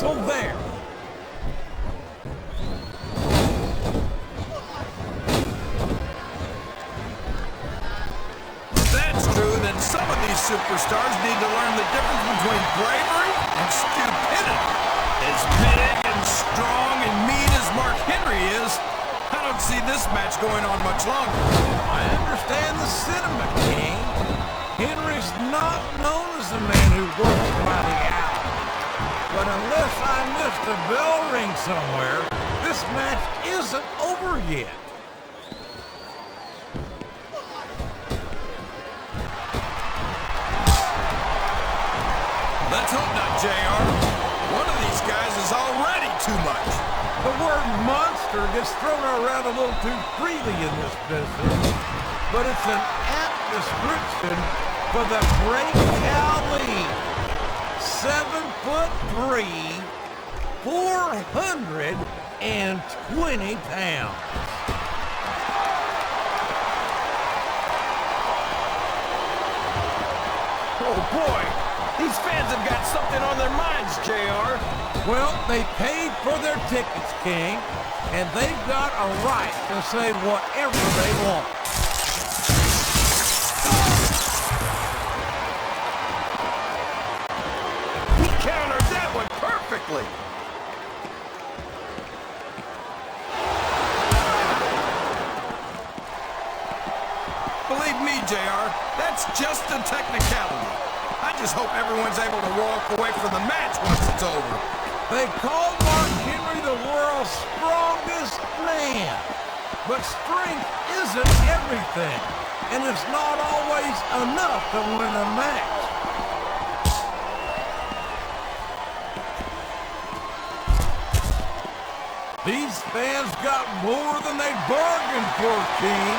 So there. That's true that some of these superstars need to learn the difference between bravery and stupidity. As big and strong and mean as Mark Henry is, I don't see this match going on much longer. I understand the sentiment, King. Henry's not known as the man who works by the hour. But unless I missed a bell ring somewhere, this match isn't over yet. Let's hope not, JR. One of these guys is already too much. The word monster gets thrown around a little too freely in this business, but it's an apt description for the great Khali. 7'3", 420 pounds. Oh boy, these fans have got something on their minds, JR. Well, they paid for their tickets, King, and they've got a right to say whatever they want. He countered that one perfectly. Believe me, JR, that's just a technicality. I just hope everyone's able to walk away from the match once it's over. They call Mark Henry the world's strongest man. But strength isn't everything, and it's not always enough to win a match. These fans got more than they bargained for, King.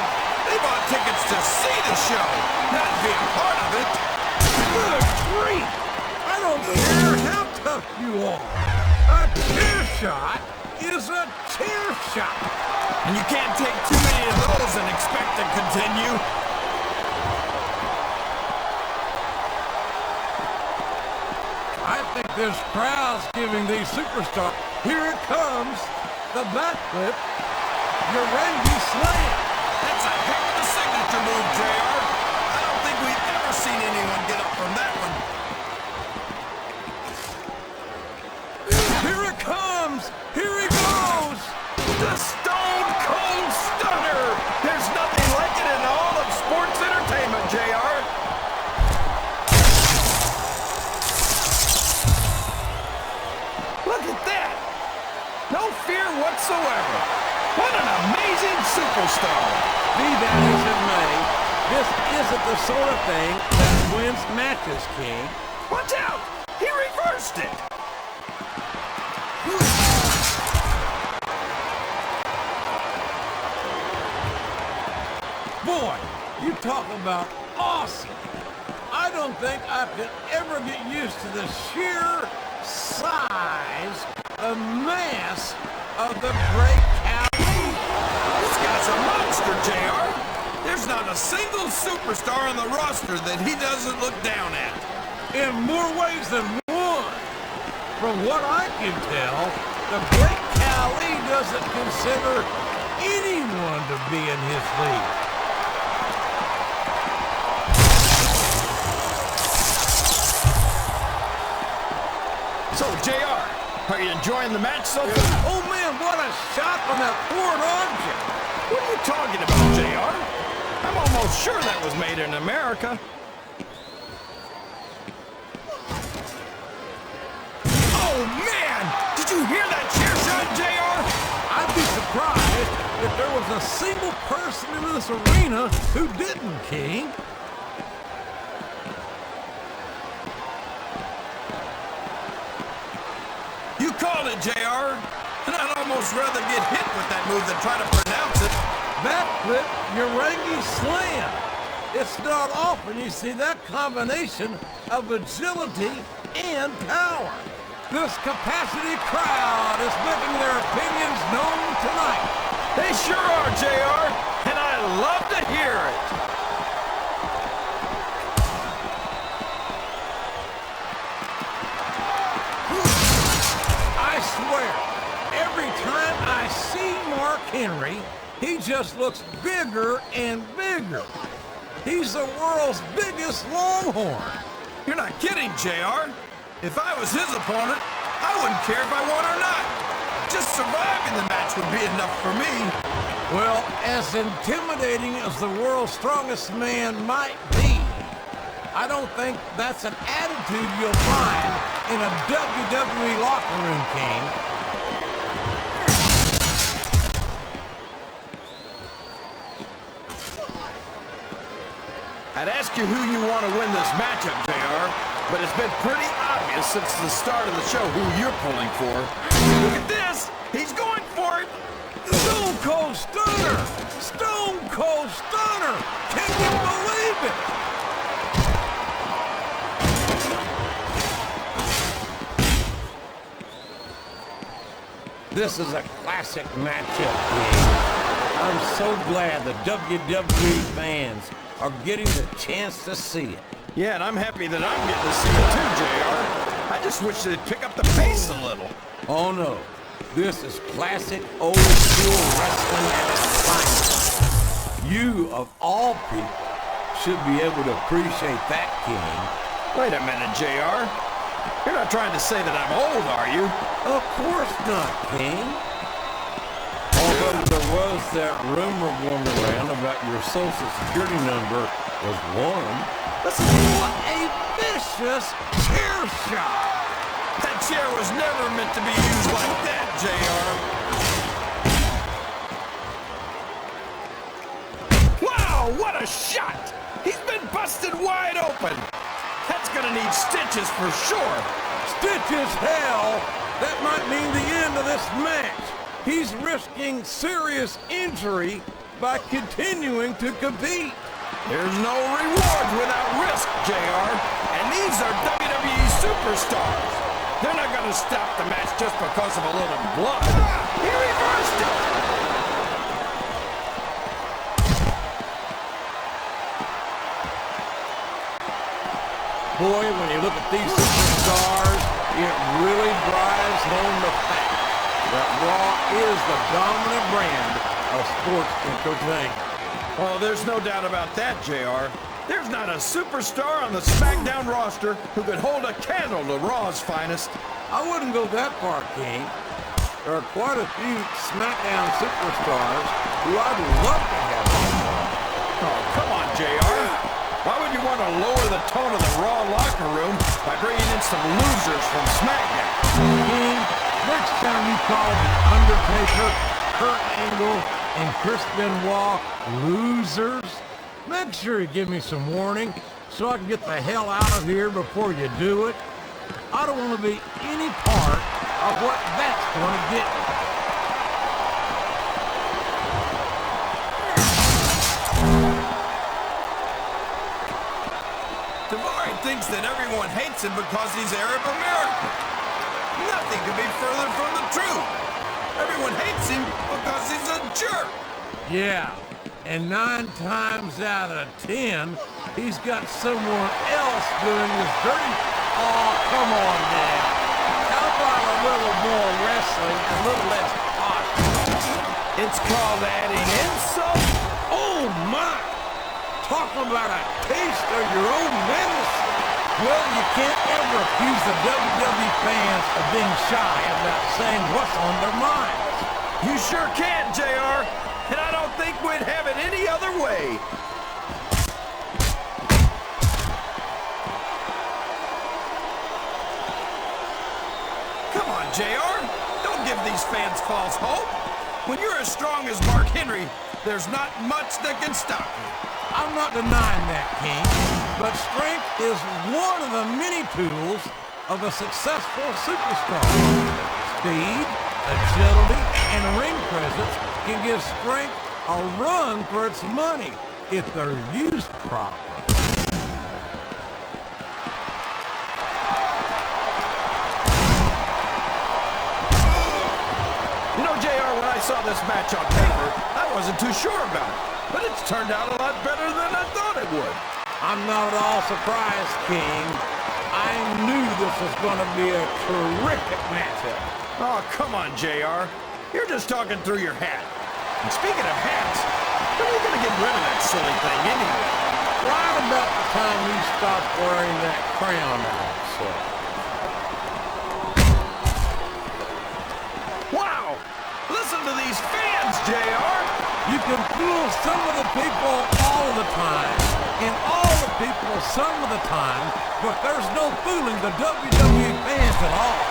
They bought tickets to see the show, not be a part of it. Good grief! I don't care how tough you are. A chair shot is a chair shot. And you can't take too many of those and expect to continue. I think this crowd's giving these superstars. Here it comes, the backflip, Urangi slam. That's a heck of a signature move, JR. I don't think we've ever seen anyone get up from that one. Here it comes! Here he goes! The Stone Cold Stunner! There's nothing like it in all of sports entertainment, JR. Look at that! No fear whatsoever. What an amazing superstar! Be that as it may, this isn't the sort of thing that wins matches, King. Watch out! He reversed it! Boy, you talk about awesome. I don't think I could ever get used to the sheer size, the mass of the great Khali. This guy's a monster, JR. There's not a single superstar on the roster that he doesn't look down at. In more ways than one. From what I can tell, the great Khali doesn't consider anyone to be in his league. So, JR, are you enjoying the match so far? Oh man, what a shot from that foreign object! What are you talking about, JR? I'm almost sure that was made in America. Oh man! Did you hear that chair shot, JR? I'd be surprised if there was a single person in this arena who didn't, King. You called it, JR. And I'd almost rather get hit with that move than try to pronounce it. Backflip Urangi slam. It's not often you see that combination of agility and power. This capacity crowd is making their opinions known tonight. They sure are, JR, and I love to hear it. swear, every time I see Mark Henry, he just looks bigger and bigger. He's the world's biggest longhorn. You're not kidding, JR. If I was his opponent, I wouldn't care if I won or not. Just surviving the match would be enough for me. Well, as intimidating as the world's strongest man might be, I don't think that's an attitude you'll find in a WWE locker room, King. I'd ask you who you want to win this matchup, JR, but it's been pretty obvious since the start of the show who you're pulling for. Look at this! He's going for it! Stone Cold Stunner! Stone Cold Stunner! Can you believe it? This is a classic matchup, King. I'm so glad the WWE fans are getting the chance to see it. Yeah, and I'm happy that I'm getting to see it too, JR. I just wish they'd pick up the pace a little. Oh no, this is classic old school wrestling at its finest. You, of all people, should be able to appreciate that, King. Wait a minute, JR. You're not trying to say that I'm old, are you? Of course not, King. Although there was that rumor going around about your social security number was one. Listen, What a vicious chair shot! that chair was never meant to be used like that, JR. Wow, what a shot! He's been busted wide open. That's gonna need stitches for sure. Stitches, hell! That might mean the end of this match. He's risking serious injury by continuing to compete. There's no reward without risk, JR. And these are WWE superstars. They're not gonna stop the match just because of a little blood. He reversed it. Boy, when you look at these superstars, it really drives home the fact that Raw is the dominant brand of sports entertainment. Oh, there's no doubt about that, JR. There's not a superstar on the Smackdown roster who could hold a candle to Raw's finest. I wouldn't go that far, King. There are quite a few SmackDown superstars who I'd love to have on Raw. Oh, come on, JR. Why would you want to lower the tone of the Raw locker room by bringing in some losers from SmackDown? King, next time you call The Undertaker, Kurt Angle, and Chris Benoit losers, make sure you give me some warning so I can get the hell out of here before you do it. I don't want to be any part of what that's going to get me. Daivari thinks that everyone hates him because he's Arab American. Nothing could be further from the truth. Everyone hates him because he's a jerk. Yeah, and 9 times out of 10, he's got someone else doing his dirty. Oh, come on now. How about a little more wrestling and a little less talk? It's called adding insult. Oh my! Talking about a taste of your own medicine. Well, you can't ever accuse the WWE fans of being shy about saying what's on their minds. You sure can, JR. And I don't think we'd have it any other way. Come on, JR. Don't give these fans false hope. When you're as strong as Mark Henry, there's not much that can stop you. I'm not denying that, King, but strength is one of the many tools of a successful superstar. Speed, agility, and ring presence can give strength a run for its money if they're used properly. You know, JR, when I saw this match on paper, I wasn't too sure about it. But it's turned out a lot better than I thought it would. I'm not at all surprised, King. I knew this was going to be a terrific matchup. Oh, come on, JR. You're just talking through your hat. And speaking of hats, when are you going to get rid of that silly thing anyway? Right about the time you stop wearing that crown out, so. Wow! Listen to these fans, JR! You can fool some of the people all the time, and all the people some of the time, but there's no fooling the WWE fans at all.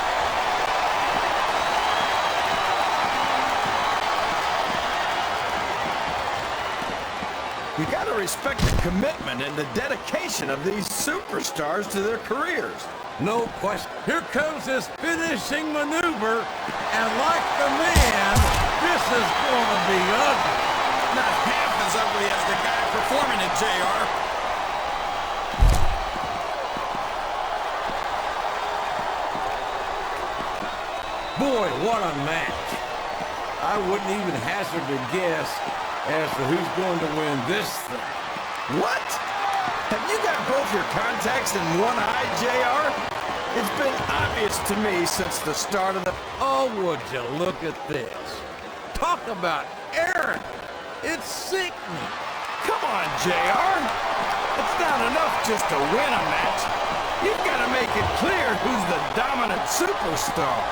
You gotta respect the commitment and the dedication of these superstars to their careers. No question. Here comes this finishing maneuver, and like the man, this is going to be ugly. Not half as ugly as the guy performing it, JR. Boy, what a match. I wouldn't even hazard a guess as to who's going to win this thing. What? Have you got both your contacts in one eye, JR? It's been obvious to me since the start of the... Oh, would you look at this. Talk about arrogant. It's sickening. Come on, JR. It's not enough just to win a match. You've got to make it clear who's the dominant superstar.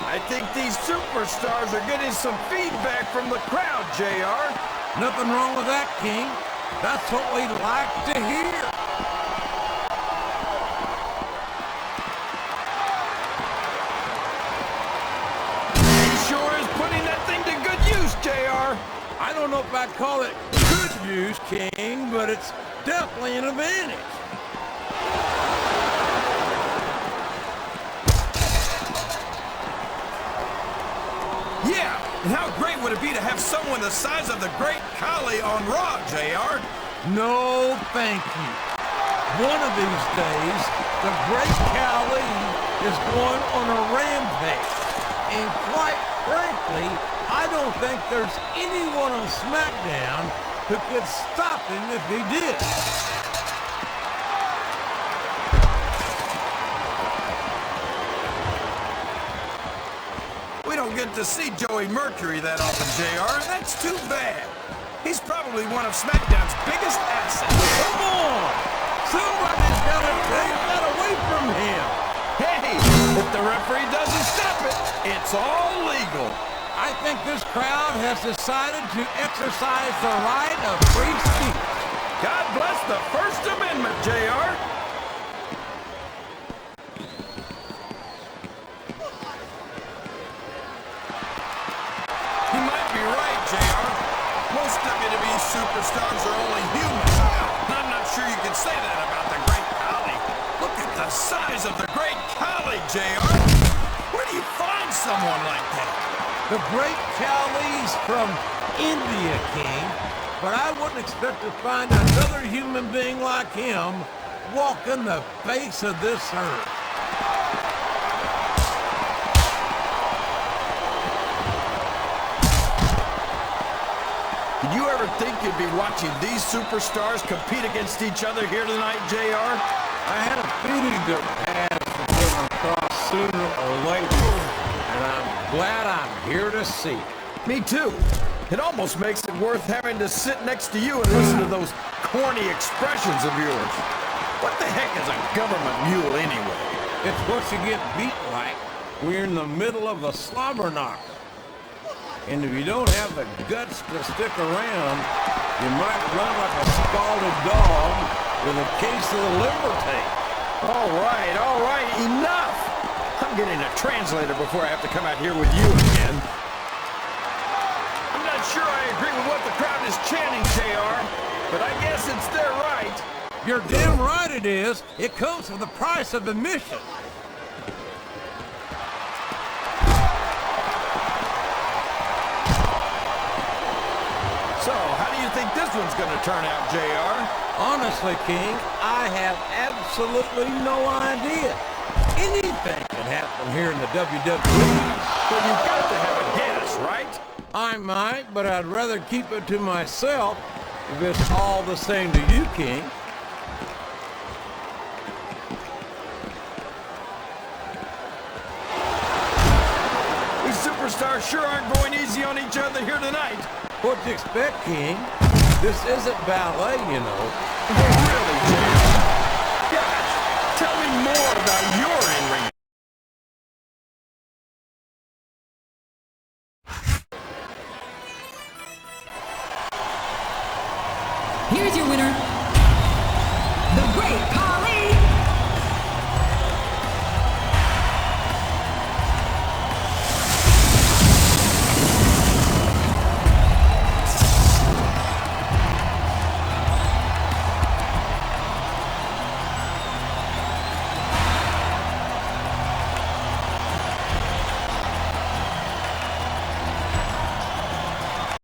I think these superstars are getting some feedback from the crowd, JR. Nothing wrong with that, King. That's what we like to hear. He sure is putting that thing to good use, JR. I don't know if I'd call it good use, King, but it's definitely an advantage. Yeah, and how great would it be to have someone the size of the great Khali on Raw, JR? No, thank you. One of these days, the great Khali is going on a rampage. And quite frankly, I don't think there's anyone on Smackdown who could stop him if he did. We don't get to see Joey Mercury that often, JR. That's too bad. He's probably one of SmackDown's biggest assets. Come on! Somebody's got to take that away from him. Hey, if the referee doesn't stop it, it's all legal. I think this crowd has decided to exercise the right of free speech. God bless the First Amendment, JR. He might be right, JR. Most WWE superstars are only human. I'm not sure you can say that about the great Khali. Look at the size of the great Khali, JR. Where do you find someone like that? The great Khali's from India, King, but I wouldn't expect to find another human being like him walking the face of this earth. Did you ever think you'd be watching these superstars compete against each other here tonight, JR? I had a feeling that paths would come across sooner or later, and I'm glad I'm here to see it. Me too. It almost makes it worth having to sit next to you and listen to those corny expressions of yours. What the heck is a government mule anyway? It's what you get beat like. We're in the middle of a slobber knocker. And if you don't have the guts to stick around, you might run like a scalded dog with a case of the liver tape. All right, enough! I'm getting a translator before I have to come out here with you again. I'm not sure I agree with what the crowd is chanting, JR, but I guess it's their right. You're damn right it is. It comes with the price of admission. So, how do you think this one's going to turn out, JR? Honestly, King, I have absolutely no idea. Anything can happen here in the WWE. But you've got to have a guess, right? I might, but I'd rather keep it to myself. If it's all the same to you, King. These superstars sure aren't going easy on each other here tonight. What do you expect, King? This isn't ballet, you know. Oh, really, Jay? Gosh, tell me more about your in-ring. Here's your winner,